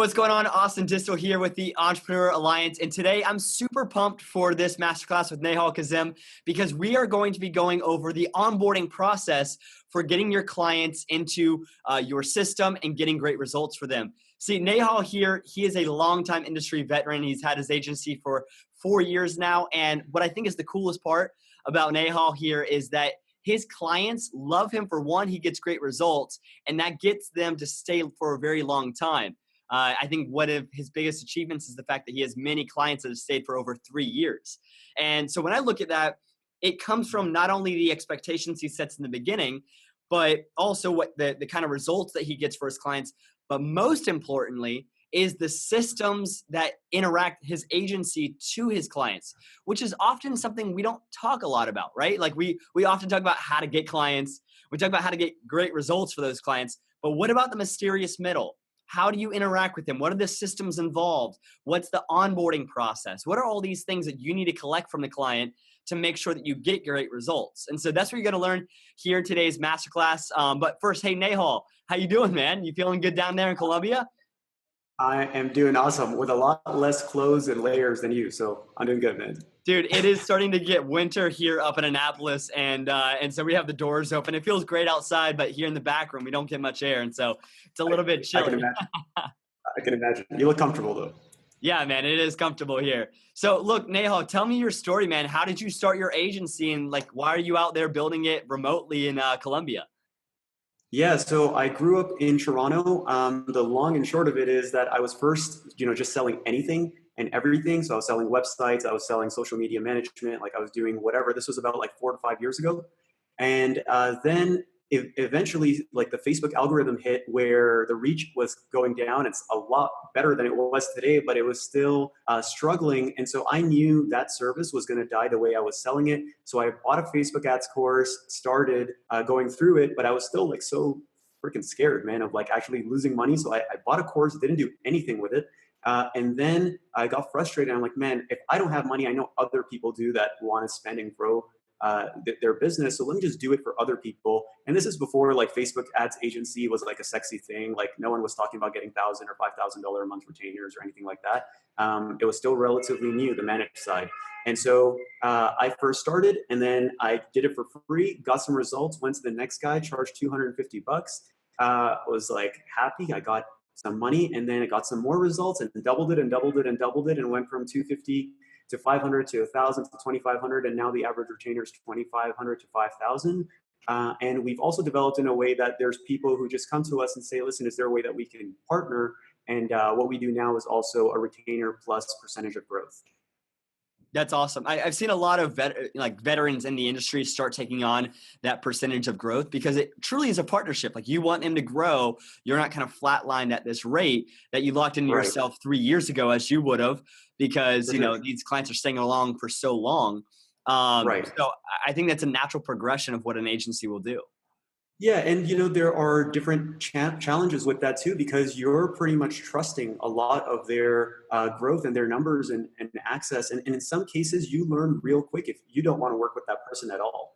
what's going on? Austin Distal here with the Entrepreneur Alliance. And today I'm super pumped for this masterclass with Nehal Kazim because we are going to be going over the onboarding process for getting your clients into your system and getting great results for them. See, Nehal here, he is a longtime industry veteran. He's had his agency for 4 years now. And what I think is the coolest part about Nehal here is that his clients love him. For one, he gets great results, and that gets them to stay for a very long time. I think one of his biggest achievements is the fact that he has many clients that have stayed for over 3 years. And so when I look at that, it comes from not only the expectations he sets in the beginning, but also what the kind of results that he gets for his clients. But most importantly is the systems that interact his agency to his clients, which is often something we don't talk a lot about, right? Like we often talk about how to get clients. We talk about how to get great results for those clients. But what about the mysterious middle? How do you interact with them? What are the systems involved? What's the onboarding process? What are all these things that you need to collect from the client to make sure that you get great results? And so that's what you're going to learn here in today's masterclass. But first, hey, Nehal, how you doing, man? You feeling good down there in Colombia? I am doing awesome with a lot less clothes and layers than you. So I'm doing good, man. Dude, it is starting to get winter here up in Annapolis, and so we have the doors open. It feels great outside, but here in the back room, we don't get much air, and so it's a little bit chilly. I can imagine. I can imagine. You look comfortable, though. Yeah, man, it is comfortable here. So look, Nehal, tell me your story, man. How did you start your agency, and like, why are you out there building it remotely in Colombia? Yeah, so I grew up in Toronto. The long and short of it is that I was first, just selling anything and everything. So I was selling websites, I was selling social media management, like I was doing whatever. This was about like 4 to 5 years ago. And then eventually, like the Facebook algorithm hit where the reach was going down. It's a lot better than it was today, but it was still struggling. And so I knew that service was going to die the way I was selling it. So I bought a Facebook ads course, started going through it, but I was still like so freaking scared, man, of like actually losing money. So I bought a course, didn't do anything with it. And then I got frustrated. I'm like, man, if I don't have money, I know other people do that want to spend and grow their business. So let me just do it for other people. And this is before like Facebook ads agency was like a sexy thing. Like no one was talking about getting $1,000 or $5,000 a month retainers or anything like that. It was still relatively new, the managed side. And so I first started, and then I did it for free, got some results, went to the next guy, charged $250. Was like happy. I got some money, and then I got some more results and doubled it and doubled it and doubled it, and went from 250 to 500 to 1,000 to 2,500, and now the average retainer is 2,500 to 5,000. And we've also developed in a way that there's people who just come to us and say, listen, is there a way that we can partner? And what we do now is also a retainer plus percentage of growth. That's awesome. I've seen a lot of veterans in the industry start taking on that percentage of growth because it truly is a partnership. Like you want them to grow. You're not kind of flatlined at this rate that you locked into yourself 3 years ago as you would have because, these clients are staying along for so long. So I think that's a natural progression of what an agency will do. Yeah, and there are different challenges with that too, because you're pretty much trusting a lot of their growth and their numbers and access. And in some cases, you learn real quick if you don't want to work with that person at all.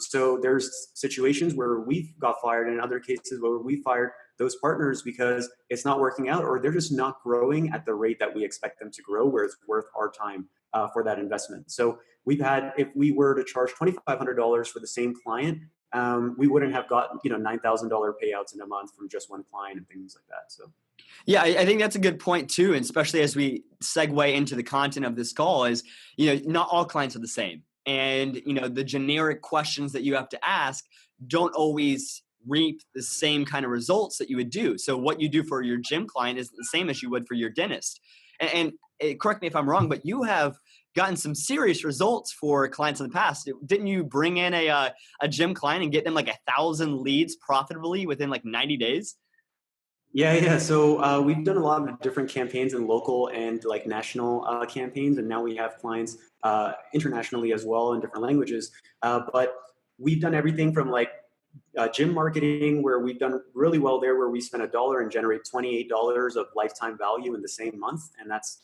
So there's situations where we've got fired, and in other cases where we fired those partners because it's not working out, or they're just not growing at the rate that we expect them to grow, where it's worth our time for that investment. So we've had, if we were to charge $2,500 for the same client, we wouldn't have gotten, $9,000 payouts in a month from just one client and things like that. So, yeah, I think that's a good point too, and especially as we segue into the content of this call is, not all clients are the same, and the generic questions that you have to ask don't always reap the same kind of results that you would do. So what you do for your gym client is the same as you would for your dentist. And correct me if I'm wrong, but you have gotten some serious results for clients in the past. Didn't you bring in a gym client and get them like 1,000 leads profitably within like 90 days? Yeah. So we've done a lot of different campaigns in local and like national campaigns, and now we have clients internationally as well in different languages. But we've done everything from like gym marketing, where we've done really well there, where we spend $1 and generate $28 of lifetime value in the same month, and that's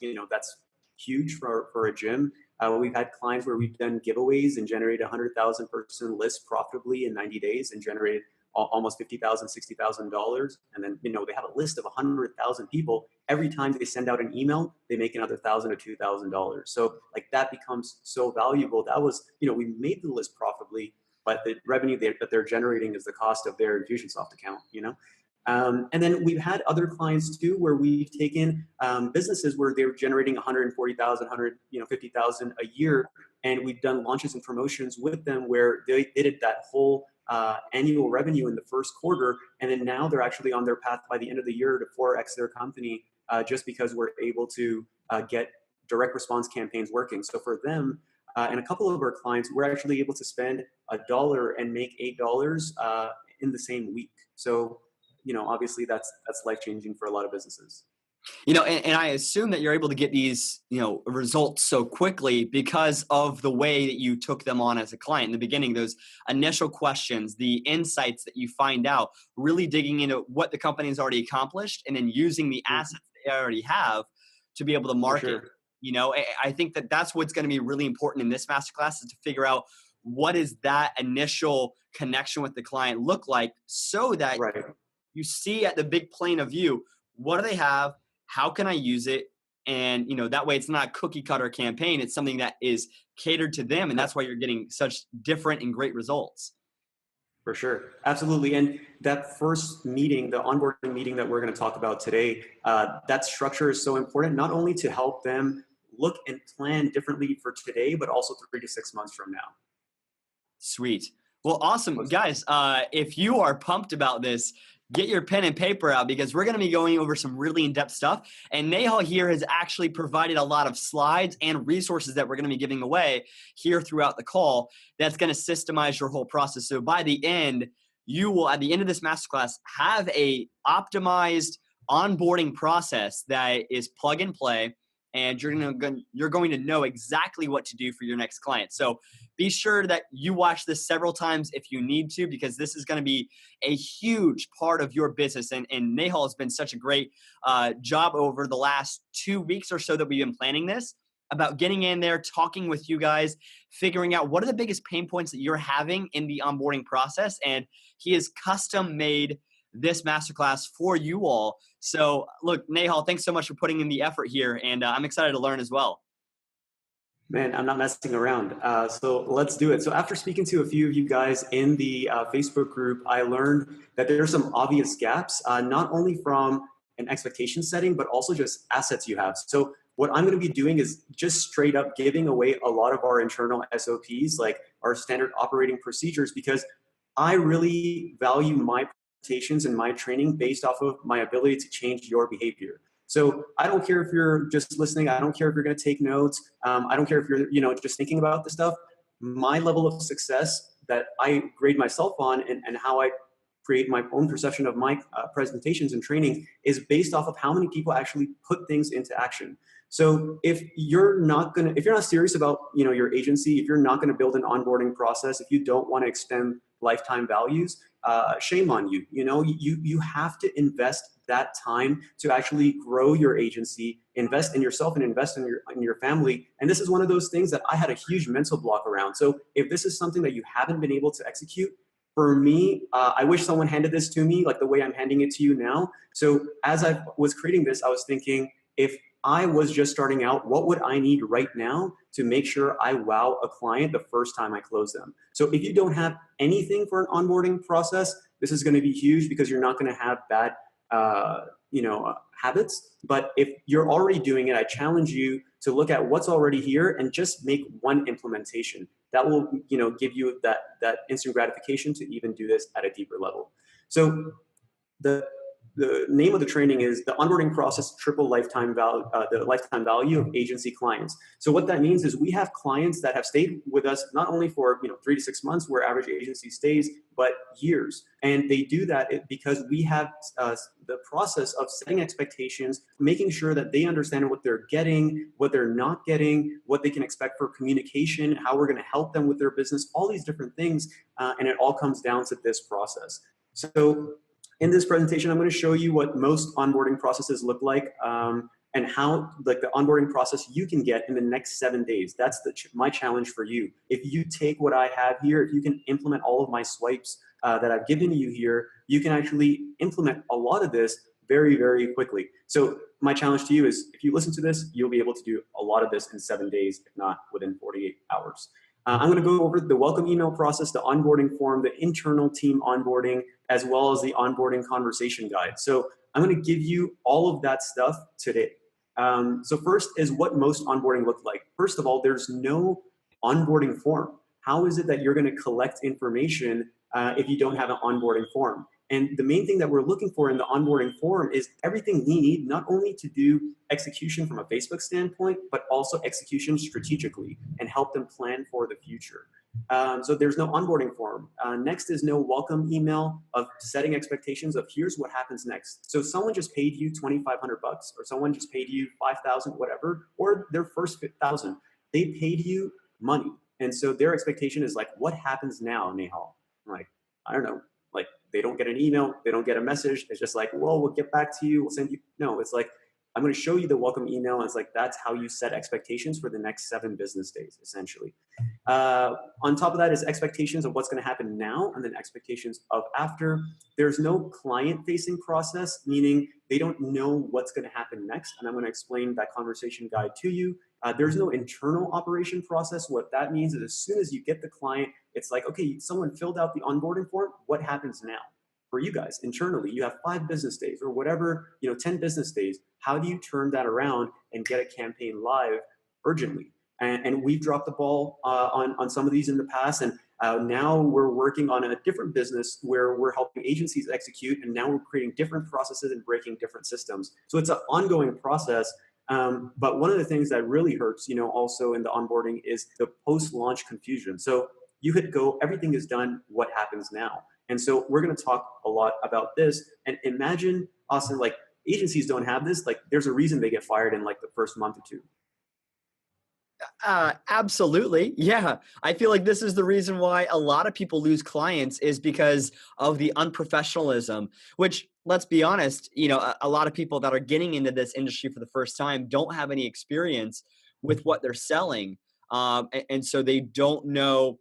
huge for a gym. We've had clients where we've done giveaways and generated 100,000 person lists profitably in 90 days and generated almost $50,000, $60,000. And then, they have a list of 100,000 people. Every time they send out an email, they make another $1,000 or $2,000. So like that becomes so valuable. That was, we made the list profitably, but the revenue that they're generating is the cost of their Infusionsoft account. And then we've had other clients too, where we've taken businesses where they're generating 140,000, 150,000 a year. And we've done launches and promotions with them where they did that whole annual revenue in the first quarter. And then now they're actually on their path by the end of the year to 4X their company just because we're able to get direct response campaigns working. So for them and a couple of our clients, we're actually able to spend $1 and make $8 in the same week. So, obviously that's life-changing for a lot of businesses. And I assume that you're able to get these, results so quickly because of the way that you took them on as a client in the beginning, those initial questions, the insights that you find out, really digging into what the company has already accomplished and then using the assets they already have to be able to market. Sure. I think that that's what's going to be really important in this masterclass is to figure out what is that initial connection with the client look like so that you see at the big plane of view, what do they have? How can I use it? And, that way it's not a cookie cutter campaign. It's something that is catered to them. And that's why you're getting such different and great results. For sure. Absolutely. And that first meeting, the onboarding meeting that we're going to talk about today, that structure is so important, not only to help them look and plan differently for today, but also 3 to 6 months from now. Sweet. Well, awesome. Guys, if you are pumped about this, get your pen and paper out because we're going to be going over some really in-depth stuff. And Nehal here has actually provided a lot of slides and resources that we're going to be giving away here throughout the call that's going to systemize your whole process. So by the end, you will, at the end of this masterclass, have a optimized onboarding process that is plug and play. And you're going to know exactly what to do for your next client. So be sure that you watch this several times if you need to, because this is going to be a huge part of your business. And Nehal has been such a great job over the last 2 weeks or so that we've been planning this, about getting in there, talking with you guys, figuring out what are the biggest pain points that you're having in the onboarding process. And he has custom made this masterclass for you all. So look, Nehal, thanks so much for putting in the effort here. And I'm excited to learn as well. Man, I'm not messing around. So let's do it. So after speaking to a few of you guys in the Facebook group, I learned that there are some obvious gaps, not only from an expectation setting, but also just assets you have. So what I'm going to be doing is just straight up giving away a lot of our internal SOPs, like our standard operating procedures, because I really value my presentations and my training based off of my ability to change your behavior. So I don't care if you're just listening. I don't care if you're going to take notes. I don't care if you're, just thinking about the stuff. My level of success that I grade myself on and how I create my own perception of my presentations and training is based off of how many people actually put things into action. So if you're not serious about, your agency, if you're not going to build an onboarding process, if you don't want to extend lifetime values, shame on you. You have to invest that time to actually grow your agency, invest in yourself and invest in your family. And this is one of those things that I had a huge mental block around. So if this is something that you haven't been able to execute, for me, I wish someone handed this to me like the way I'm handing it to you now. So as I was creating this, I was thinking, if I was just starting out, what would I need right now to make sure I wow a client the first time I close them? So if you don't have anything for an onboarding process, this is going to be huge because you're not going to have bad, habits. But if you're already doing it, I challenge you to look at what's already here and just make one implementation. That will, give you that instant gratification to even do this at a deeper level. So the name of the training is the onboarding process triple lifetime value, the lifetime value of agency clients. So what that means is we have clients that have stayed with us not only for 3 to 6 months, where average agency stays, but years. And they do that because we have the process of setting expectations, making sure that they understand what they're getting, what they're not getting, what they can expect for communication, how we're going to help them with their business, all these different things. And it all comes down to this process. So in this presentation, I'm going to show you what most onboarding processes look like and how the onboarding process you can get in the next 7 days. That's my challenge for you. If you take what I have here, if you can implement all of my swipes that I've given you here, you can actually implement a lot of this very, very quickly. So my challenge to you is if you listen to this, you'll be able to do a lot of this in 7 days, if not within 48 hours. I'm going to go over the welcome email process, the onboarding form, the internal team onboarding, as well as the onboarding conversation guide. So I'm going to give you all of that stuff today. So first is what most onboarding look like. First of all, there's no onboarding form. How is it that you're going to collect information if you don't have an onboarding form? And the main thing that we're looking for in the onboarding form is everything we need, not only to do execution from a Facebook standpoint, but also execution strategically and help them plan for the future. So there's no onboarding form. Next is no welcome email of setting expectations of here's what happens next. So someone just paid you $2,500 or someone just paid you 5,000, whatever, or their first 1,000. They paid you money. And so their expectation is like, what happens now, Nehal? I'm like, I don't know. Like they don't get an email, they don't get a message. It's just like, well, we'll get back to you. We'll send you. No, it's like, I'm going to show you the welcome email. And it's like, that's how you set expectations for the next 7 business days, essentially. On top of that is expectations of what's going to happen now and then expectations of after. There's no client facing process, meaning they don't know what's going to happen next. And I'm going to explain that conversation guide to you. There's no internal operation process. What that means is as soon as you get the client, it's like, okay, someone filled out the onboarding form. What happens now? For you guys internally, you have 5 business days or whatever, 10 business days. How do you turn that around and get a campaign live urgently? And we've dropped the ball on some of these in the past. And now we're working on a different business where we're helping agencies execute. And now we're creating different processes and breaking different systems. So it's an ongoing process. But one of the things that really hurts, also in the onboarding is the post-launch confusion. So you hit go, everything is done. What happens now? And so we're going to talk a lot about this. And imagine, Austin, like agencies don't have this. Like there's a reason they get fired in like the first month or 2. Absolutely. Yeah. I feel like this is the reason why a lot of people lose clients is because of the unprofessionalism, which let's be honest, a lot of people that are getting into this industry for the first time don't have any experience with what they're selling. And so they don't know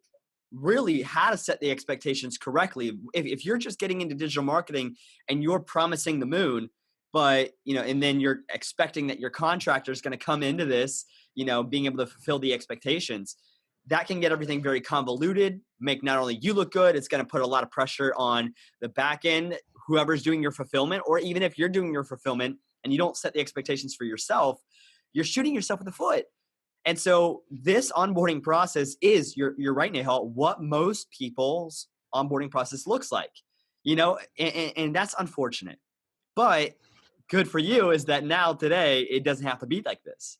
really how to set the expectations correctly. If you're just getting into digital marketing and you're promising the moon, but, and then you're expecting that your contractor is going to come into this, being able to fulfill the expectations, that can get everything very convoluted, make not only you look good, it's going to put a lot of pressure on the back end, whoever's doing your fulfillment, or even if you're doing your fulfillment and you don't set the expectations for yourself, you're shooting yourself in the foot. And so this onboarding process is, you're right, Nehal, what most people's onboarding process looks like, and that's unfortunate. But good for you is that now today, it doesn't have to be like this.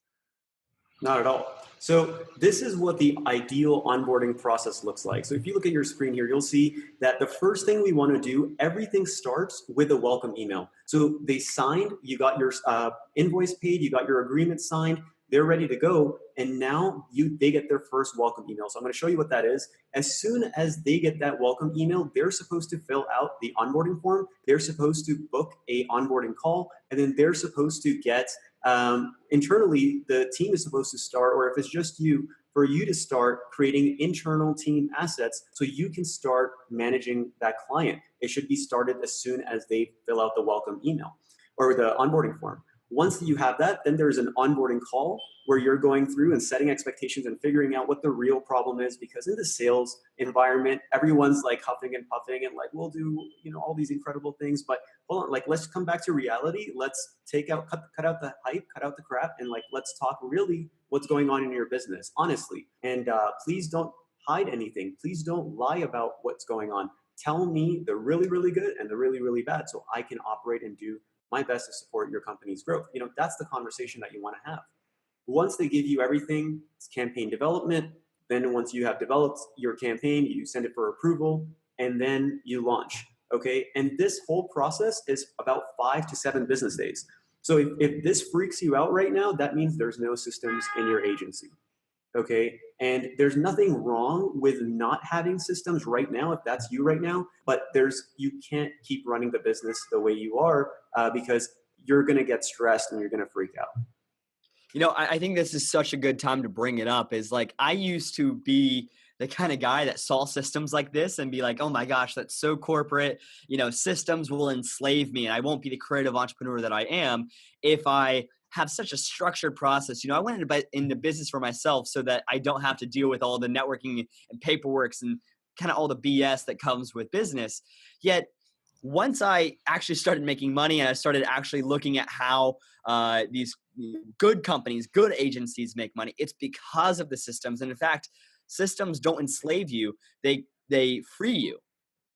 Not at all. So this is what the ideal onboarding process looks like. So if you look at your screen here, you'll see that the first thing we want to do, everything starts with a welcome email. So they signed, you got your invoice paid, you got your agreement signed, they're ready to go. And now they get their first welcome email. So I'm going to show you what that is. As soon as they get that welcome email, they're supposed to fill out the onboarding form. They're supposed to book a onboarding call, and then they're supposed to get internally, the team is supposed to start, or if it's just you, for you to start creating internal team assets so you can start managing that client. It should be started as soon as they fill out the welcome email or the onboarding form. Once you have that, then there's an onboarding call where you're going through and setting expectations and figuring out what the real problem is, because in the sales environment, everyone's like huffing and puffing and like, we'll do, all these incredible things, but hold on, like, let's come back to reality. Let's cut out the hype, cut out the crap, and like, let's talk really what's going on in your business, honestly. And please don't hide anything. Please don't lie about what's going on. Tell me the really, really good and the really, really bad so I can operate and do my best to support your company's growth. That's the conversation that you want to have. Once they give you everything, it's campaign development. Then once you have developed your campaign, you send it for approval, and then you launch. Okay. And this whole process is about 5 to 7 business days. So if this freaks you out right now, that means there's no systems in your agency. Okay. And there's nothing wrong with not having systems right now, if that's you right now, but you can't keep running the business the way you are because you're going to get stressed and you're going to freak out. I think this is such a good time to bring it up is like, I used to be the kind of guy that saw systems like this and be like, oh my gosh, that's so corporate. Systems will enslave me and I won't be the creative entrepreneur that I am if I have such a structured process. I went into business for myself so that I don't have to deal with all the networking and paperworks and kind of all the BS that comes with business. Yet once I actually started making money and I started actually looking at how these good companies, good agencies make money, it's because of the systems. And in fact, systems don't enslave you; they free you.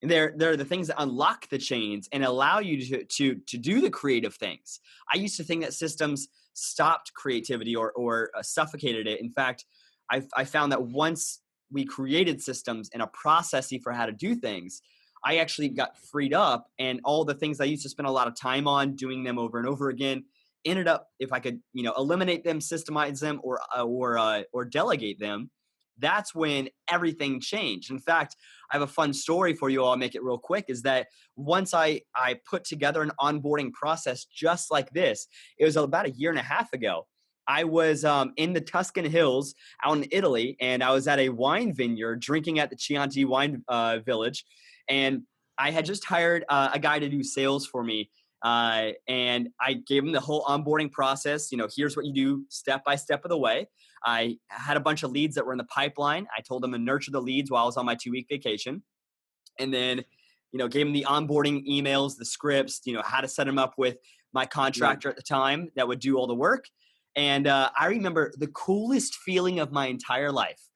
And they're the things that unlock the chains and allow you to do the creative things. I used to think that systems stopped creativity or suffocated it. In fact, I found that once we created systems and a process for how to do things, I actually got freed up, and all the things I used to spend a lot of time on doing them over and over again ended up, if I could, eliminate them, systemize them, or delegate them, that's when everything changed. In fact, I have a fun story for you all. I'll make it real quick. Is that once I put together an onboarding process just like this, it was about a year and a half ago. I was in the Tuscan Hills out in Italy, and I was at a wine vineyard drinking at the Chianti wine village. And I had just hired a guy to do sales for me. And I gave him the whole onboarding process. Here's what you do step by step of the way. I had a bunch of leads that were in the pipeline. I told him to nurture the leads while I was on my 2-week vacation. And then, gave him the onboarding emails, the scripts, how to set him up with my contractor at the time that would do all the work. And I remember the coolest feeling of my entire life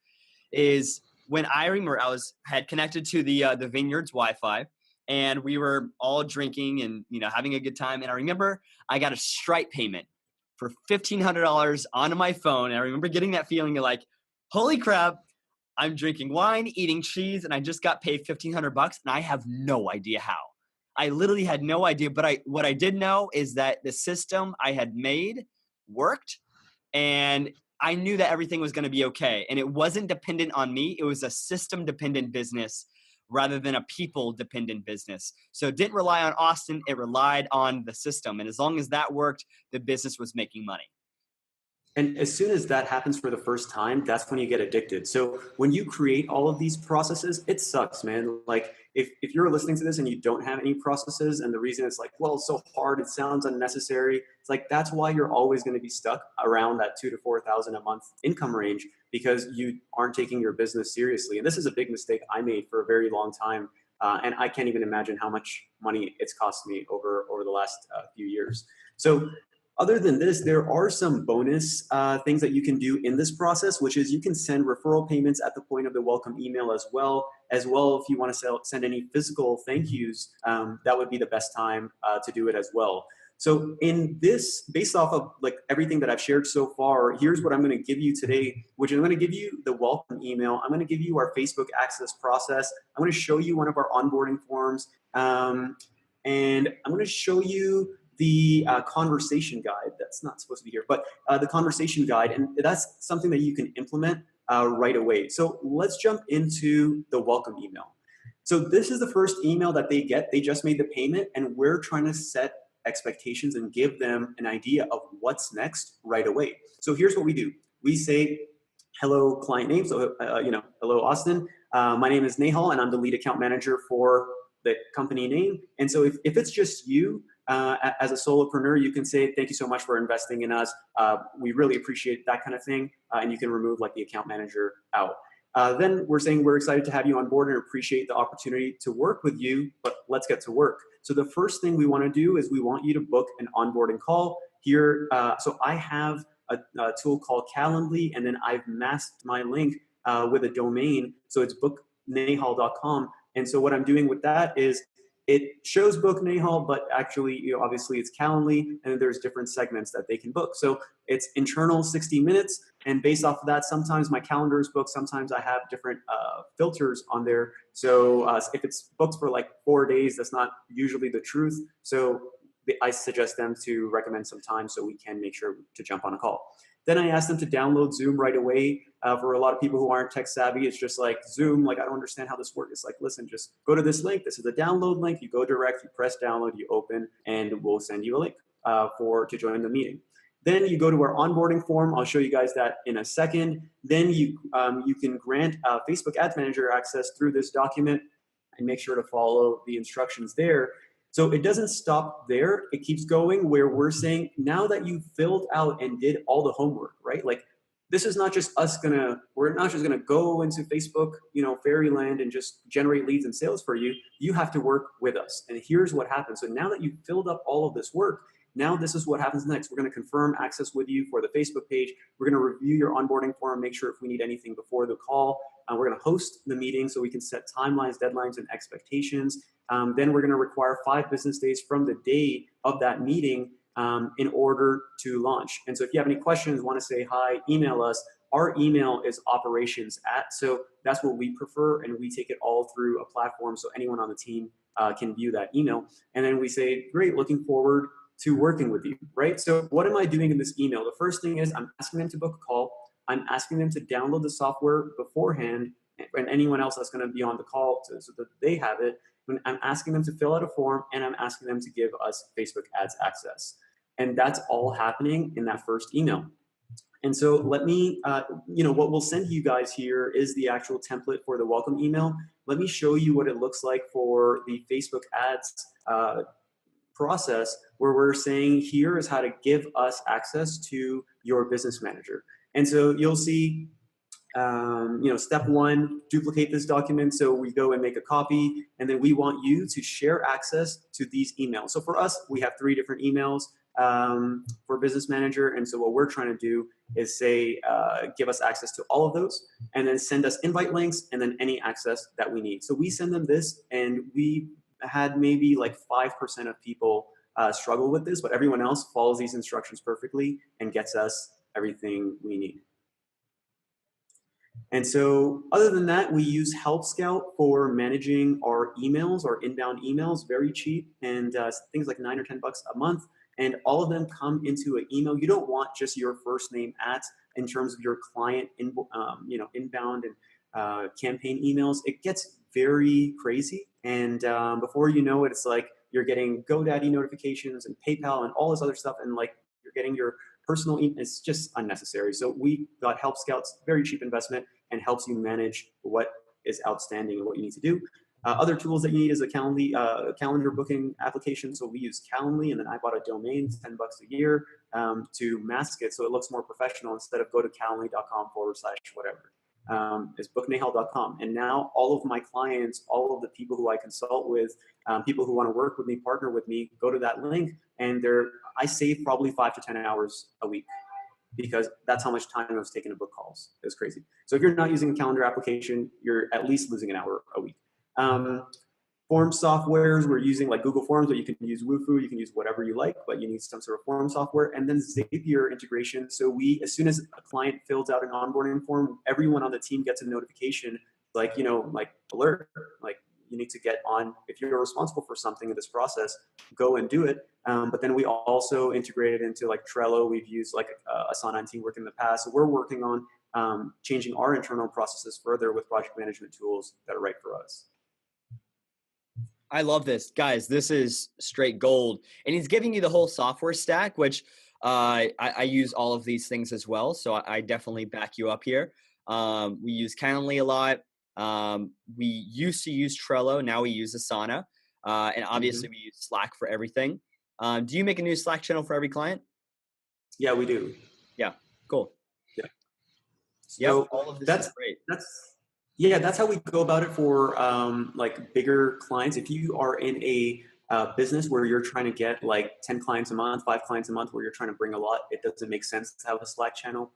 is when I remember had connected to the vineyard's Wi-Fi, and we were all drinking and having a good time. And I remember I got a Stripe payment for $1,500 onto my phone, and I remember getting that feeling of like, holy crap, I'm drinking wine, eating cheese, and I just got paid $1,500, and I have no idea how. I literally had no idea, but what I did know is that the system I had made worked, and I knew that everything was going to be okay. And it wasn't dependent on me. It was a system-dependent business rather than a people-dependent business. So it didn't rely on Austin. It relied on the system. And as long as that worked, the business was making money. And as soon as that happens for the first time, that's when you get addicted. So when you create all of these processes, it sucks, man. Like if you're listening to this and you don't have any processes, and the reason it's like, well, it's so hard, it sounds unnecessary. It's like, that's why you're always going to be stuck around that 2,000 to 4,000 a month income range, because you aren't taking your business seriously. And this is a big mistake I made for a very long time. And I can't even imagine how much money it's cost me over the last few years. So other than this, there are some bonus things that you can do in this process, which is you can send referral payments at the point of the welcome email as well. If you want to send any physical thank yous, that would be the best time to do it as well. So in this, based off of like everything that I've shared so far, here's what I'm going to give you today, which I'm going to give you the welcome email. I'm going to give you our Facebook access process. I'm going to show you one of our onboarding forms. And I'm going to show you the conversation guide. That's not supposed to be here, but the conversation guide. And that's something that you can implement right away. So let's jump into the welcome email. So this is the first email that they get. They just made the payment, and we're trying to set expectations and give them an idea of what's next right away. So here's what we do. We say, hello, client name. So, hello, Austin. My name is Nehal, and I'm the lead account manager for the company name. And so if it's just you, as a solopreneur, you can say, thank you so much for investing in us. We really appreciate that kind of thing. And you can remove like the account manager out. Then we're saying we're excited to have you on board and appreciate the opportunity to work with you, but let's get to work. So the first thing we want to do is we want you to book an onboarding call here. So I have a tool called Calendly, and then I've masked my link with a domain. So it's booknehal.com. And so what I'm doing with that is it shows book Nehal, but actually, obviously it's Calendly, and there's different segments that they can book. So it's internal 60 minutes. And based off of that, sometimes my calendar is booked. Sometimes I have different filters on there. So if it's booked for like 4 days, that's not usually the truth. So I suggest them to recommend some time so we can make sure to jump on a call. Then I asked them to download Zoom right away. For a lot of people who aren't tech savvy, it's just like Zoom, like I don't understand how this works. It's like, listen, just go to this link. This is the download link. You go direct, you press download, you open, and we'll send you a link to join the meeting. Then you go to our onboarding form. I'll show you guys that in a second. Then you can grant Facebook Ads Manager access through this document, and make sure to follow the instructions there. So it doesn't stop there. It keeps going where we're saying, now that you've filled out and did all the homework, right? Like, this is not just we're not just gonna go into Facebook, fairyland and just generate leads and sales for you. You have to work with us. And here's what happens. So now that you've filled up all of this work, now this is what happens next. We're gonna confirm access with you for the Facebook page. We're gonna review your onboarding form, make sure if we need anything before the call. We're gonna host the meeting so we can set timelines, deadlines, and expectations. Then we're gonna require 5 business days from the day of that meeting in order to launch. And so if you have any questions, want to say hi, email us. Our email is operations@. So that's what we prefer, and we take it all through a platform so anyone on the team can view that email. And then we say, great, looking forward to working with you, right? So what am I doing in this email? The first thing is I'm asking them to book a call. I'm asking them to download the software beforehand, and anyone else that's going to be on the call so that they have it. I'm asking them to fill out a form, and I'm asking them to give us Facebook ads access. And that's all happening in that first email. And so let me, what we'll send you guys here is the actual template for the welcome email. Let me show you what it looks like for the Facebook ads process, where we're saying here is how to give us access to your business manager. And so you'll see, step 1, duplicate this document. So we go and make a copy, and then we want you to share access to these emails. So for us, we have 3 different emails for business manager. And so what we're trying to do is say, give us access to all of those, and then send us invite links, and then any access that we need. So we send them this, and we had maybe like 5% of people struggle with this, but everyone else follows these instructions perfectly and gets us everything we need. And so other than that, we use Help Scout for managing our emails, our inbound emails, very cheap, and things like $9 or $10 a month. And all of them come into an email. You don't want just your first name in terms of your client inbound and campaign emails. It gets very crazy. And before you know it, it's like you're getting GoDaddy notifications and PayPal and all this other stuff. And like you're getting your personal email. It's just unnecessary. So we got Help Scout's very cheap investment, and helps you manage what is outstanding and what you need to do. Other tools that you need is a calendar booking application. So we use Calendly, and then I bought a domain, $10 a year, to mask it so it looks more professional. Instead of go to calendly.com/whatever. It's booknehal.com. And now all of my clients, all of the people who I consult with, people who want to work with me, partner with me, go to that link, and I save probably 5 to 10 hours a week, because that's how much time I was taking to book calls. It was crazy. So if you're not using a calendar application, you're at least losing an hour a week. Form softwares, we're using like Google Forms, but you can use Wufoo, you can use whatever you like, but you need some sort of form software. And then Zapier integration. So as soon as a client fills out an onboarding form, everyone on the team gets a notification, like alert, like you need to get on. If you're responsible for something in this process, go and do it. But then we also integrated into like Trello. We've used like Asana and Teamwork in the past. So we're working on changing our internal processes further with project management tools that are right for us. I love this. Guys, this is straight gold. And he's giving you the whole software stack, which I use all of these things as well. So I definitely back you up here. We use Calendly a lot. We used to use Trello. Now we use Asana. And obviously we use Slack for everything. Do you make a new Slack channel for every client? Yeah, we do. Yeah, cool. Yeah. So all of this is great. That's how we go about it for like bigger clients. If you are in a business where you're trying to get like 10 clients a month, 5 clients a month, where you're trying to bring a lot, it doesn't make sense to have a Slack channel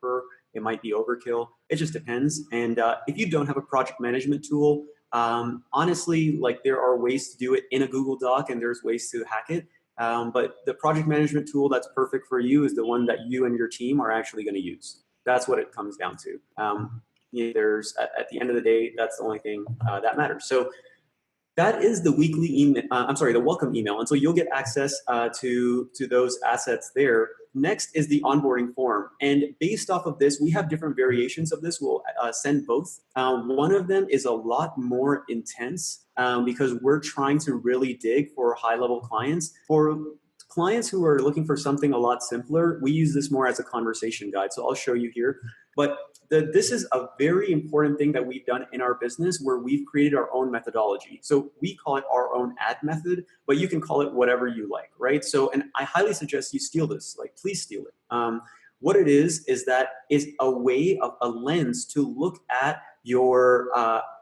it might be overkill. It just depends. And if you don't have a project management tool, honestly, like there are ways to do it in a Google Doc, and there's ways to hack it. But the project management tool that's perfect for you is the one that you and your team are actually going to use. That's what it comes down to. At the end of the day, that's the only thing that matters. So that is the weekly email. The welcome email, and so you'll get access to those assets there. Next is the onboarding form, and based off of this, we have different variations of this. We'll send both. One of them is a lot more intense because we're trying to really dig for high-level clients. For Clients who are looking for something a lot simpler, we use this more as a conversation guide. So I'll show you here. But this is a very important thing that we've done in our business where we've created our own methodology. So we call it our own ad method, but you can call it whatever you like, right? So, and I highly suggest you steal this, like please steal it. What it is that is a way of a lens to look at your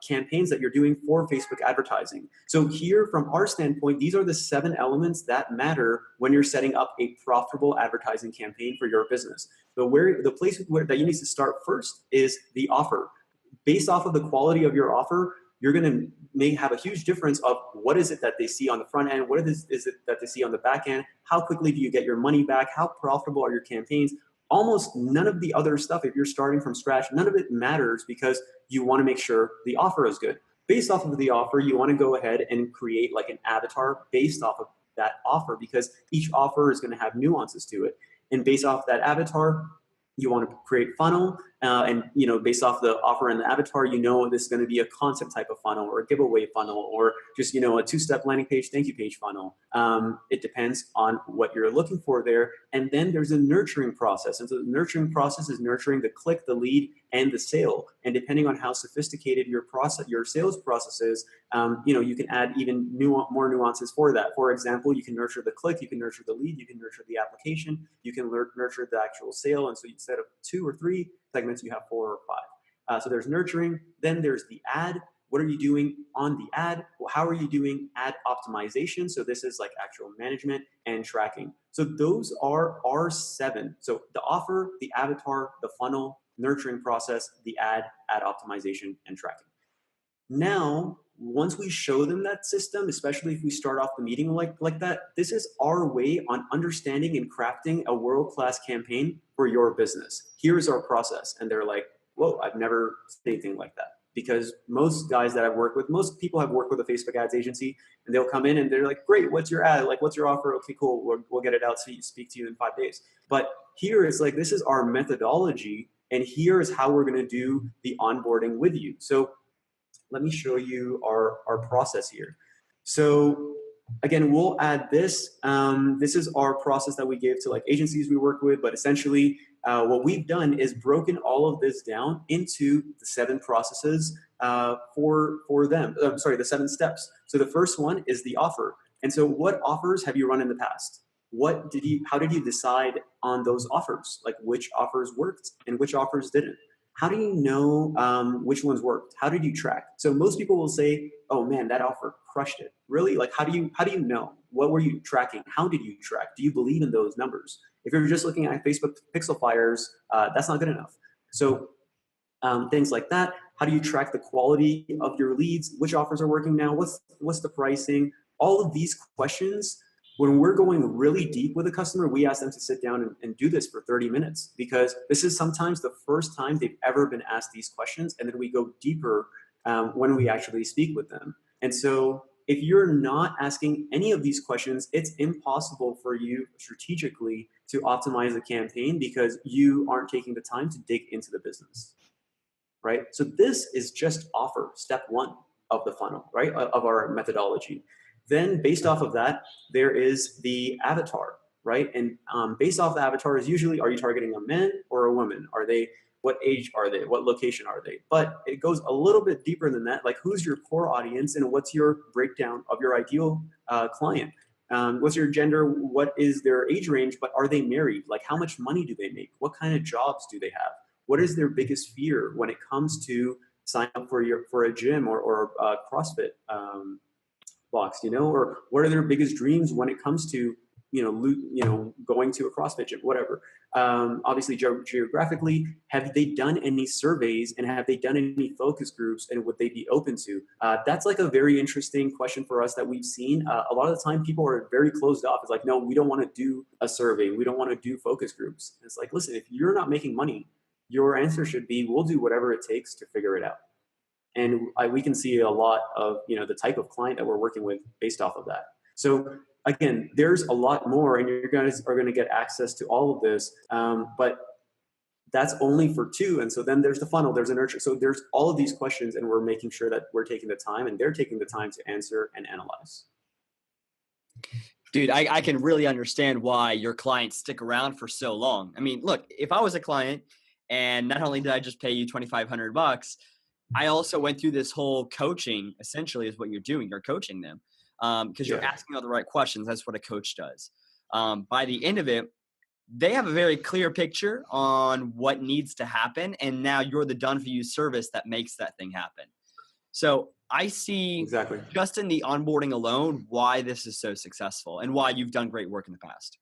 campaigns that you're doing for Facebook advertising. So here, from our standpoint, these are the 7 elements that matter when you're setting up a profitable advertising campaign for your business. The place that you need to start first is the offer. Based off of the quality of your offer, you're going to may have a huge difference of what is it that they see on the front end, what is it that they see on the back end, how quickly do you get your money back, how profitable are your campaigns. Almost none of the other stuff, if you're starting from scratch, none of it matters because you want to make sure the offer is good. Based off of the offer, you want to go ahead and create like an avatar based off of that offer because each offer is going to have nuances to it. And based off that avatar, you want to create funnel, and based off the offer and the avatar, this is going to be a concept type of funnel or a giveaway funnel or just a 2-step landing page, thank you page funnel. It depends on what you're looking for there. And then there's a nurturing process, and so the nurturing process is nurturing the click, the lead, and the sale. And depending on how sophisticated your sales process is, you can add even more nuances for that. For example, you can nurture the click, you can nurture the lead, you can nurture the application, you can nurture the actual sale. And so instead of 2 or 3 segments, you have 4 or 5. So there's nurturing. Then there's the ad. What are you doing on the ad? Well, how are you doing ad optimization? So this is like actual management and tracking. So those are our 7. So the offer, the avatar, the funnel, nurturing process, the ad optimization, and tracking. Now, once we show them that system, especially if we start off the meeting like that, this is our way on understanding and crafting a world-class campaign for your business. Here's our process. And they're like, whoa, I've never seen anything like that. Because most guys that I've worked with, most people have worked with a Facebook ads agency, and they'll come in and they're like, great, what's your ad? Like, what's your offer? Okay, cool, we'll get it out so you speak to you in 5 days. But here is like, this is our methodology, and here is how we're gonna do the onboarding with you. So let me show you our process here. So again, we'll add this. This is our process that we give to like agencies we work with, but essentially what we've done is broken all of this down into the 7 processes for them. The 7 steps. So the first one is the offer. And so what offers have you run in the past? How did you decide on those offers? Like which offers worked and which offers didn't? How do you know which ones worked? How did you track? So most people will say, oh man, that offer crushed it. Really? Like how do you know? What were you tracking? How did you track? Do you believe in those numbers? If you're just looking at Facebook pixel fires, that's not good enough. So things like that. How do you track the quality of your leads? Which offers are working now? What's the pricing? All of these questions, when we're going really deep with a customer, we ask them to sit down and do this for 30 minutes because this is sometimes the first time they've ever been asked these questions. And then we go deeper when we actually speak with them. And so if you're not asking any of these questions, it's impossible for you strategically to optimize a campaign because you aren't taking the time to dig into the business, right? So this is just offer, step 1 of the funnel, right, of our methodology. Then based off of that, there is the avatar, right? And based off the avatar is usually, are you targeting a man or a woman? What age are they? What location are they? But it goes a little bit deeper than that. Like who's your core audience and what's your breakdown of your ideal client? What's your gender? What is their age range? But are they married? Like how much money do they make? What kind of jobs do they have? What is their biggest fear when it comes to sign up for a gym or a CrossFit box, or what are their biggest dreams when it comes to, going to a CrossFit gym, whatever. Obviously, geographically, have they done any surveys and have they done any focus groups and would they be open to? That's like a very interesting question for us that we've seen. A lot of the time, people are very closed off. It's like, no, we don't want to do a survey. We don't want to do focus groups. It's like, listen, if you're not making money, your answer should be, we'll do whatever it takes to figure it out. And we can see a lot of, the type of client that we're working with based off of that. So again, there's a lot more and you guys are going to get access to all of this. But that's only for 2. And so then there's the funnel, there's a nurture. So there's all of these questions and we're making sure that we're taking the time and they're taking the time to answer and analyze. Dude, I can really understand why your clients stick around for so long. I mean, look, if I was a client and not only did I just pay you 2,500 bucks, I also went through this whole coaching, essentially is what you're doing. You're coaching them because you're Yeah. asking all the right questions. That's what a coach does. By the end of it, they have a very clear picture on what needs to happen. And now you're the done for you service that makes that thing happen. So I see Exactly. just in the onboarding alone why this is so successful and why you've done great work in the past.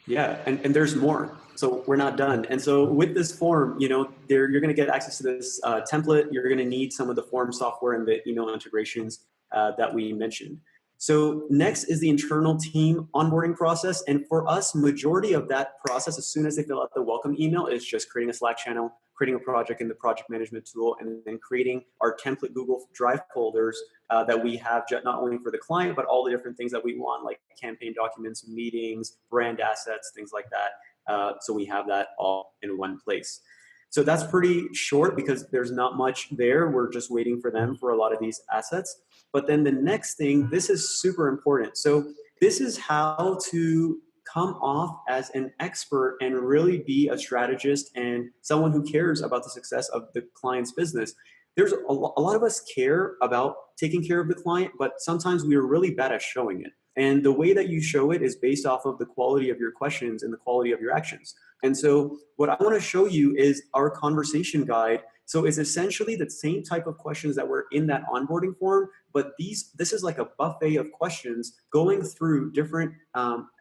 Yeah, and there's more. So we're not done. And so with this form, you're going to get access to this template. You're going to need some of the form software and the email integrations that we mentioned. So next is the internal team onboarding process. And for us, majority of that process, as soon as they fill out the welcome email, is just creating a Slack channel, creating a project in the project management tool, and then creating our template Google Drive folders that we have not only for the client, but all the different things that we want, like campaign documents, meetings, brand assets, things like that. So we have that all in one place. So that's pretty short because there's not much there. We're just waiting for them for a lot of these assets. But then the next thing, this is super important. So this is how to come off as an expert and really be a strategist and someone who cares about the success of the client's business. There's a lot of us care about taking care of the client, but sometimes we are really bad at showing it. And the way that you show it is based off of the quality of your questions and the quality of your actions. And so what I want to show you is our conversation guide. So it's essentially the same type of questions that were in that onboarding form, but this is like a buffet of questions going through different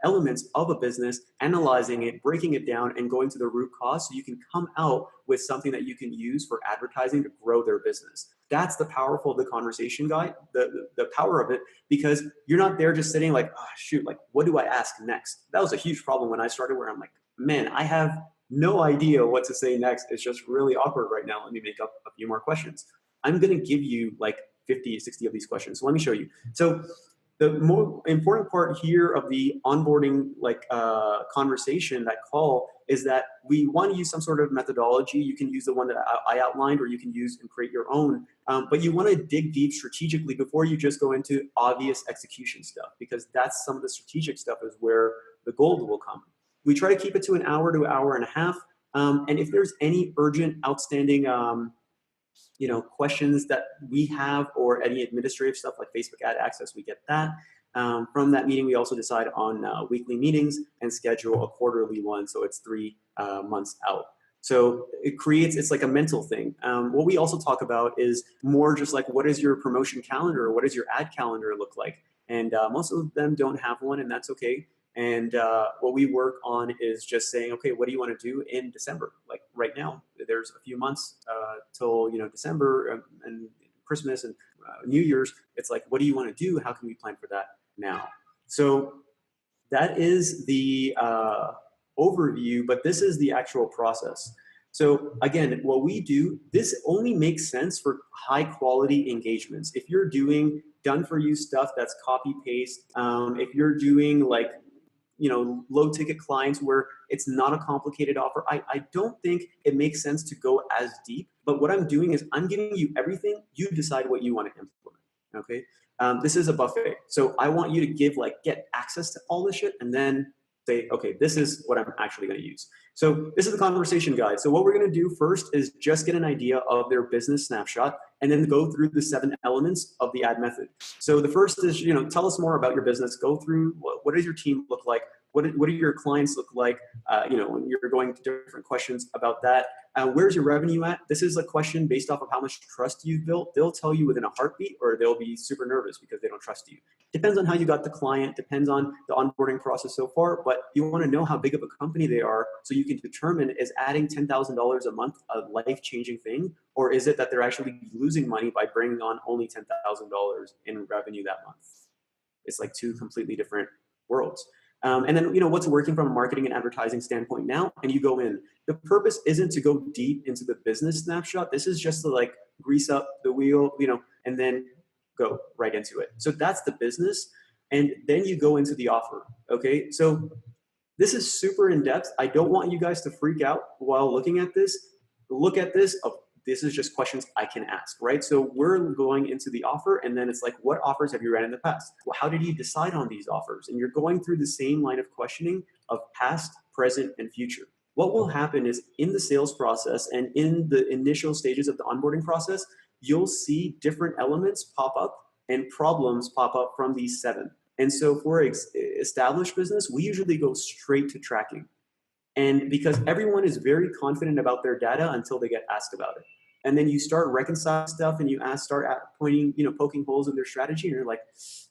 elements of a business, analyzing it, breaking it down, and going to the root cause so you can come out with something that you can use for advertising to grow their business. That's the powerful of the conversation guide, the power of it, because you're not there just sitting like, oh, shoot, like, what do I ask next? That was a huge problem when I started where I'm like, man, I have no idea what to say next. It's just really awkward right now. Let me make up a few more questions. I'm going to give you like 50, 60 of these questions. So let me show you. So the more important part here of the onboarding conversation, that call, is that we want to use some sort of methodology. You can use the one that I outlined, or you can use and create your own. But you want to dig deep strategically before you just go into obvious execution stuff, because that's some of the strategic stuff is where the gold will come. We try to keep it to an hour to hour and a half. And if there's any urgent, outstanding questions that we have, or any administrative stuff like Facebook ad access, we get that. From that meeting, we also decide on weekly meetings and schedule a quarterly one. So it's 3 months out. So it's like a mental thing. What we also talk about is more just like, what is your promotion calendar? What does your ad calendar look like? And most of them don't have one, and that's okay. And what we work on is just saying, okay, what do you want to do in December? Like right now, there's a few months till December and Christmas and New Year's. It's like, what do you want to do? How can we plan for that now? So that is the overview, but this is the actual process. So again, what we do, this only makes sense for high quality engagements. If you're doing done for you stuff that's copy paste, if you're doing like low ticket clients where it's not a complicated offer, I don't think it makes sense to go as deep. But what I'm doing is I'm giving you everything. You decide what you want to implement. Okay. This is a buffet. So I want you to get access to all this shit and then say, okay, this is what I'm actually going to use. So this is the conversation guide. So what we're going to do first is just get an idea of their business snapshot and then go through the 7 elements of the ad method. So the first is, tell us more about your business. Go through what does your team look like? What do your clients look like? When you're going to different questions about that. Where's your revenue at? This is a question based off of how much trust you've built. They'll tell you within a heartbeat, or they'll be super nervous because they don't trust you. Depends on how you got the client, depends on the onboarding process so far, but you want to know how big of a company they are so you can determine, is adding $10,000 a month a life-changing thing, or is it that they're actually losing money by bringing on only $10,000 in revenue that month? It's like 2 completely different worlds. And then, what's working from a marketing and advertising standpoint now, and you go in. The purpose isn't to go deep into the business snapshot. This is just to grease up the wheel, and then go right into it. So that's the business. And then you go into the offer. Okay. So this is super in depth. I don't want you guys to freak out while looking at this. Look at this this is just questions I can ask, right? So we're going into the offer, and then it's like, what offers have you ran in the past? Well, how did you decide on these offers? And you're going through the same line of questioning of past, present, and future. What will happen is in the sales process and in the initial stages of the onboarding process, you'll see different elements pop up and problems pop up from these 7. And so for established business, we usually go straight to tracking. And because everyone is very confident about their data until they get asked about it. And then you start reconciling stuff and you poking holes in their strategy. And you're like,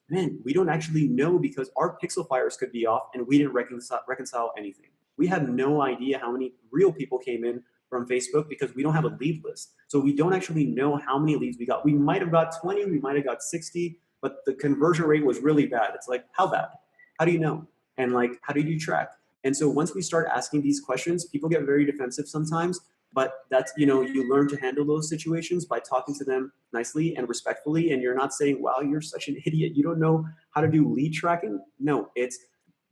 man, we don't actually know because our pixel fires could be off and we didn't reconcile anything. We have no idea how many real people came in from Facebook because we don't have a lead list. So we don't actually know how many leads we got. We might have got 20, we might have got 60, but the conversion rate was really bad. It's like, how bad? How do you know? And like, how did you track? And so once we start asking these questions, people get very defensive sometimes, but that's, you learn to handle those situations by talking to them nicely and respectfully. And you're not saying, wow, you're such an idiot, you don't know how to do lead tracking. No,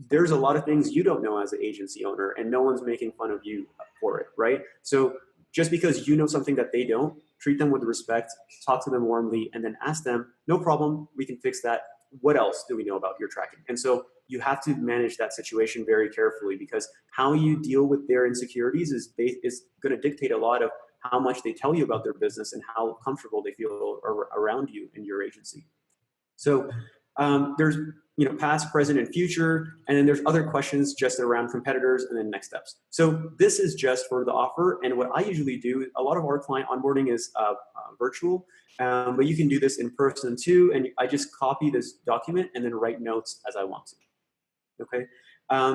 there's a lot of things you don't know as an agency owner, and no one's making fun of you for it, right? So just because you know something that they don't, treat them with respect, talk to them warmly, and then ask them, no problem, we can fix that. What else do we know about your tracking? And so you have to manage that situation very carefully, because how you deal with their insecurities is going to dictate a lot of how much they tell you about their business and how comfortable they feel around you in your agency. So there's past, present, and future, and then there's other questions just around competitors and then next steps. So this is just for the offer, and what I usually do, a lot of our client onboarding is virtual, but you can do this in person too, and I just copy this document and then write notes as I want to. Okay.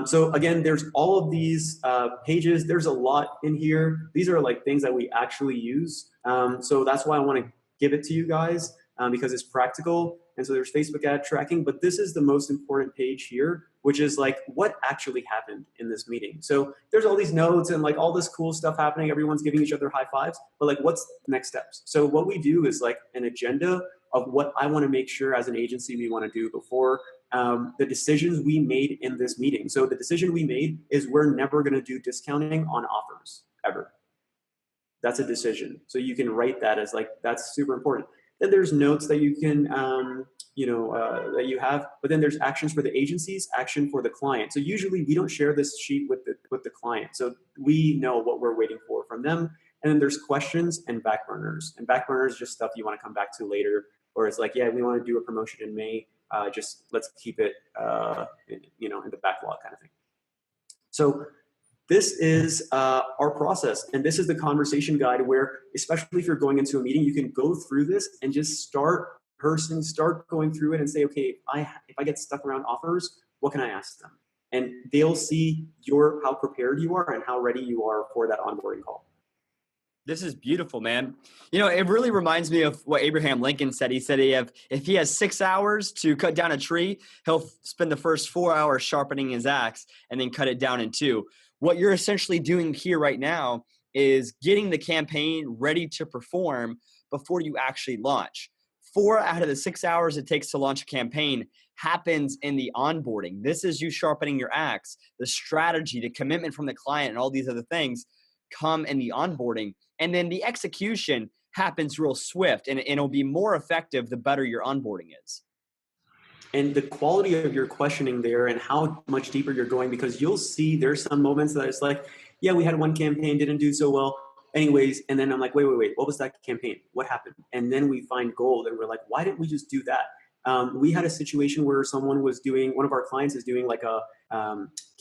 So again, there's all of these pages. There's a lot in here. These are like things that we actually use. So that's why I want to give it to you guys because it's practical. And so there's Facebook ad tracking, but this is the most important page here, which is like what actually happened in this meeting. So there's all these notes and like all this cool stuff happening. Everyone's giving each other high fives, but like what's next steps? So what we do is like an agenda of what I want to make sure as an agency we want to do before the decisions we made in this meeting. So the decision we made is we're never going to do discounting on offers ever. That's a decision. So you can write that as like, that's super important. Then there's notes that you can, that you have, but then there's actions for the agencies, action for the client. So usually we don't share this sheet with the client. So we know what we're waiting for from them. And then there's questions and back burners. And back burners is just stuff you want to come back to later, or it's like, yeah, we want to do a promotion in May. Just let's keep it, in the backlog kind of thing. So this is our process, and this is the conversation guide where, especially if you're going into a meeting, you can go through this and just start going through it and say, okay, if I get stuck around offers, what can I ask them? And they'll see how prepared you are and how ready you are for that onboarding call. This is beautiful, man. It really reminds me of what Abraham Lincoln said. He said if he has 6 hours to cut down a tree, he'll spend the first 4 hours sharpening his axe and then cut it down in 2. What you're essentially doing here right now is getting the campaign ready to perform before you actually launch. 4 out of the 6 hours it takes to launch a campaign happens in the onboarding. This is you sharpening your axe. The strategy, the commitment from the client, and all these other things come in the onboarding. And then the execution happens real swift, and it'll be more effective the better your onboarding is. And the quality of your questioning there and how much deeper you're going, because you'll see there's some moments that it's like, yeah, we had one campaign, didn't do so well. Anyways, and then I'm like, wait, what was that campaign? What happened? And then we find gold and we're like, why didn't we just do that? We had a situation where one of our clients is doing like a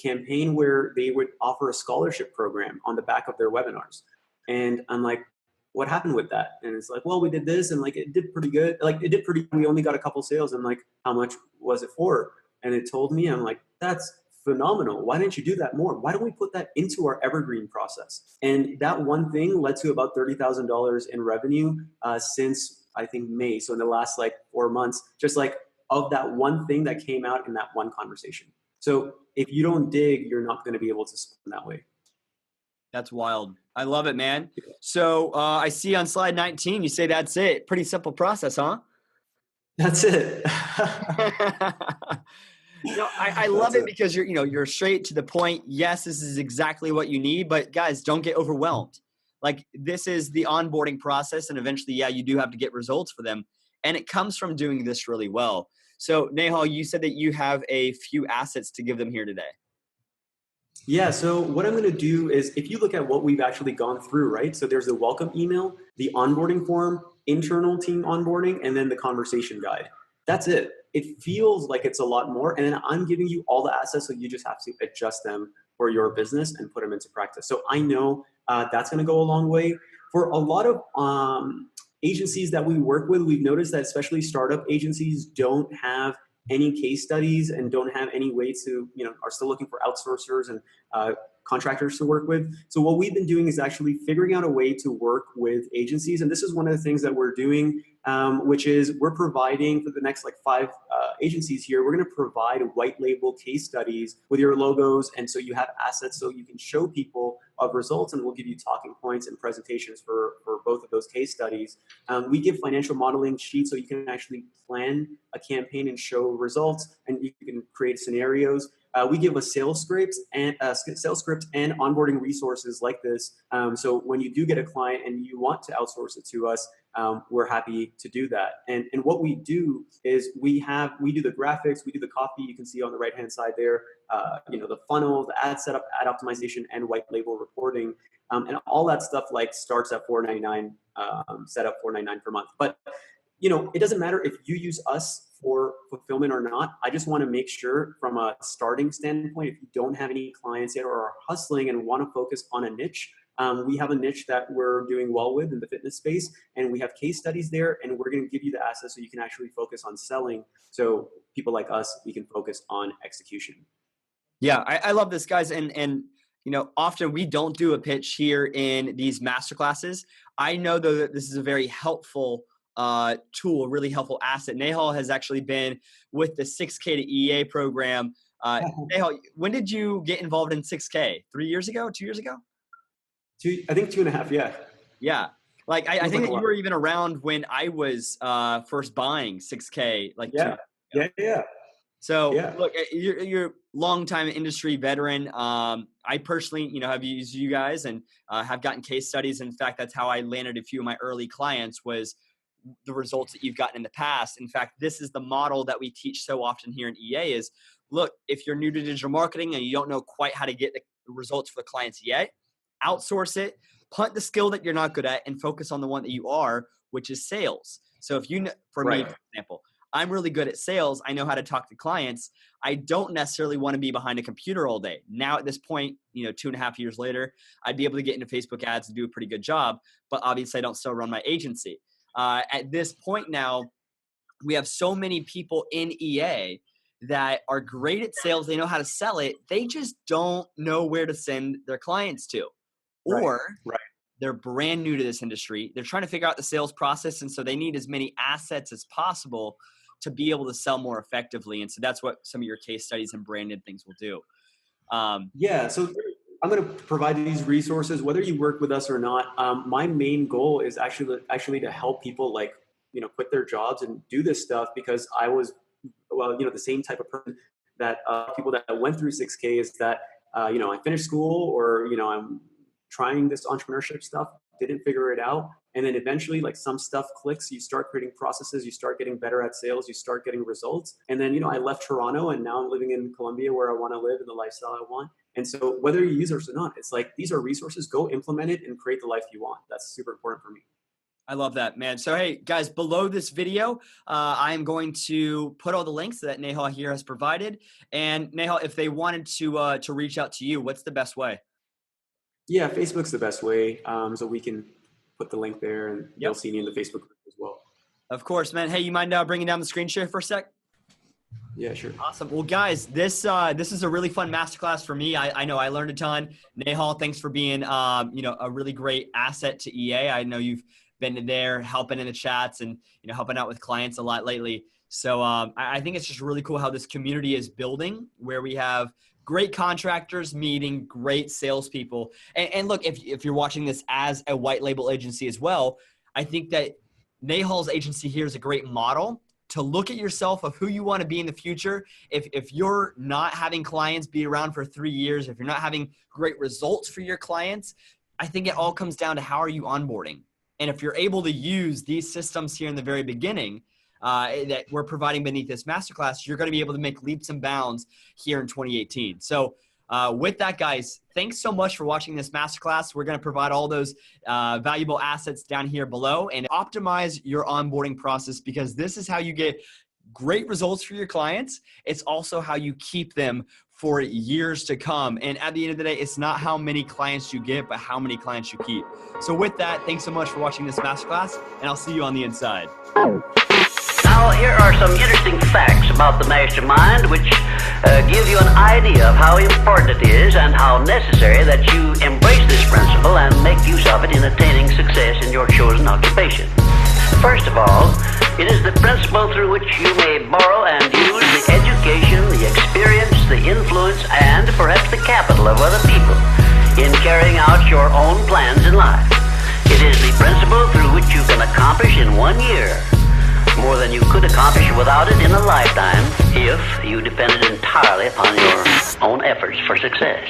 campaign where they would offer a scholarship program on the back of their webinars. And I'm like, what happened with that? And it's like, well, we did this and like, it did pretty good. We only got a couple sales. And like, how much was it for? And it told me, I'm like, that's phenomenal. Why didn't you do that more? Why don't we put that into our evergreen process? And that one thing led to about $30,000 in revenue since I think May. So in the last like 4 months, just like of that one thing that came out in that one conversation. So if you don't dig, you're not going to be able to spend that way. That's wild. I love it, man. So I see on slide 19, you say that's it. Pretty simple process, huh? That's it. I love it because you're straight to the point. Yes, this is exactly what you need, but guys, don't get overwhelmed. like this is the onboarding process. And eventually, yeah, you do have to get results for them. And it comes from doing this really well. So Nehal, you said that you have a few assets to give them here today. Yeah, so what I'm going to do is if you look at what we've actually gone through, right? So there's the welcome email, the onboarding form, internal team onboarding, and then the conversation guide. That's it. It feels like it's a lot more. And then I'm giving you all the assets, so you just have to adjust them for your business and put them into practice. So I know that's going to go a long way. For a lot of agencies that we work with, we've noticed that especially startup agencies don't have any case studies and don't have any way to, are still looking for outsourcers and contractors to work with. So what we've been doing is actually figuring out a way to work with agencies. And this is one of the things that we're doing, which is we're providing for the next like 5 agencies here, we're going to provide white label case studies with your logos. And so you have assets so you can show people of results, and we'll give you talking points and presentations for both of those case studies. We give financial modeling sheets so you can actually plan a campaign and show results, and you can create scenarios. We give a sales script and onboarding resources like this. So when you do get a client and you want to outsource it to us, we're happy to do that. And what we do is we do the graphics, we do the copy. You can see on the right hand side there, the funnel, the ad setup, ad optimization, and white label reporting, and all that stuff like starts at $4.99, set up $4.99 per month. But it doesn't matter if you use us for fulfillment or not. I just want to make sure from a starting standpoint, if you don't have any clients yet or are hustling and want to focus on a niche, we have a niche that we're doing well with in the fitness space, and we have case studies there, and we're going to give you the assets so you can actually focus on selling. So people like us, we can focus on execution. Yeah, I love this, guys. And often we don't do a pitch here in these masterclasses. I know, though, that this is a very helpful tool, a really helpful asset. Nehal has actually been with the 6K to EA program. Nehal, when did you get involved in 6K? 3 years ago? 2 years ago? I think 2.5. Yeah. Yeah. Like I think that you were even around when I was first buying 6K. Like yeah. So look, you're a longtime industry veteran. I personally, have used you guys and have gotten case studies. In fact, that's how I landed a few of my early clients, was the results that you've gotten in the past. In fact, this is the model that we teach so often here in EA is, look, if you're new to digital marketing and you don't know quite how to get the results for the clients yet, outsource it, punt the skill that you're not good at, and focus on the one that you are, which is sales. So if me, for example, I'm really good at sales. I know how to talk to clients. I don't necessarily want to be behind a computer all day. Now at this point, 2.5 years later, I'd be able to get into Facebook ads and do a pretty good job, but obviously I don't still run my agency. At this point now, we have so many people in EA that are great at sales. They know how to sell it. They just don't know where to send their clients to. Or they're brand new to this industry. They're trying to figure out the sales process. And so they need as many assets as possible to be able to sell more effectively. And so that's what some of your case studies and branded things will do. So I'm going to provide these resources, whether you work with us or not. My main goal is actually to help people quit their jobs and do this stuff, because I was, the same type of person that people that went through 6K is that, I finished school, or, I'm trying this entrepreneurship stuff, didn't figure it out. And then eventually some stuff clicks, you start creating processes, you start getting better at sales, you start getting results. And then, I left Toronto and now I'm living in Colombia, where I want to live and the lifestyle I want. And so whether you use us or not, it's like, these are resources, go implement it and create the life you want. That's super important for me. I love that, man. So, hey, guys, below this video, I am going to put all the links that Nehal here has provided. And Nehal, if they wanted to reach out to you, what's the best way? Yeah, Facebook's the best way. So we can put the link there, and they'll see me in the Facebook group as well. Of course, man. Hey, you mind bringing down the screen share for a sec? Yeah, sure. Awesome. Well, guys, this is a really fun masterclass for me. I know I learned a ton. Nehal, thanks for being a really great asset to EA. I know you've been there helping in the chats and helping out with clients a lot lately. So I think it's just really cool how this community is building, where we have great contractors meeting great salespeople. And look, if you're watching this as a white label agency as well, I think that Nehal's agency here is a great model to look at yourself of who you want to be in the future. If you're not having clients be around for 3 years, if you're not having great results for your clients, I think it all comes down to how are you onboarding? And if you're able to use these systems here in the very beginning that we're providing beneath this masterclass, you're going to be able to make leaps and bounds here in 2018. So with that, guys, thanks so much for watching this masterclass. We're going to provide all those valuable assets down here below and optimize your onboarding process, because this is how you get great results for your clients. It's also how you keep them for years to come. And at the end of the day, it's not how many clients you get, but how many clients you keep. So with that, thanks so much for watching this masterclass, and I'll see you on the inside. Now, here are some interesting facts about the mastermind, which give you an idea of how important it is and how necessary that you embrace this principle and make use of it in attaining success in your chosen occupation. First of all, it is the principle through which you may borrow and use the education, the experience, the influence, and perhaps the capital of other people in carrying out your own plans in life. It is the principle through which you can accomplish in 1 year more than you could accomplish without it in a lifetime if you depended entirely upon your own efforts for success.